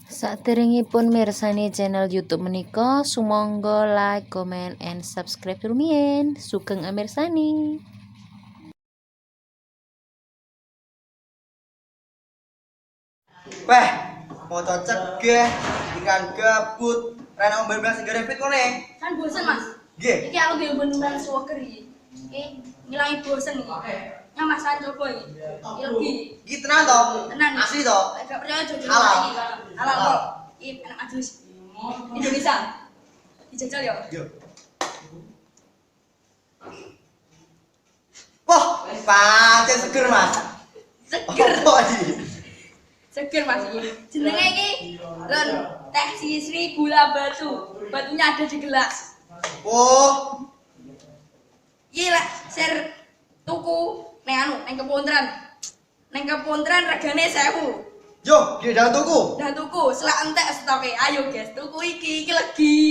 Saderengipun mirsani channel YouTube menika, sumangga like, comment, and subscribe rumiyin. Sugeng amirsani. Weh, moto cegah, ikan gabut, rana omben segara fit kone. Kan bosen mas. Nggih. Iki aku nggih beneran suweker iki. Iki ngilangi bosen iki. Yang mas coba iki. Iki legi. Iki tenan to? Tenan. Asli to? Gak percaya jodoh Halal. iki. Halal kok. Iki enak majelis. Indonesia. Dijajal ya. Yo. Wah, pancen seger, Mas. Seger. Apa iki? Seger mas iki. Jenenge iki Ron teh sisri gula batu. Batunya ada di gelas. Oh, Iki lek ser tuku neng kepontran. Neng kepontran regane 1000. yo, nggih dan tuku. Dan tuku selak entek stoke. Ayo guys, tuku iki legi.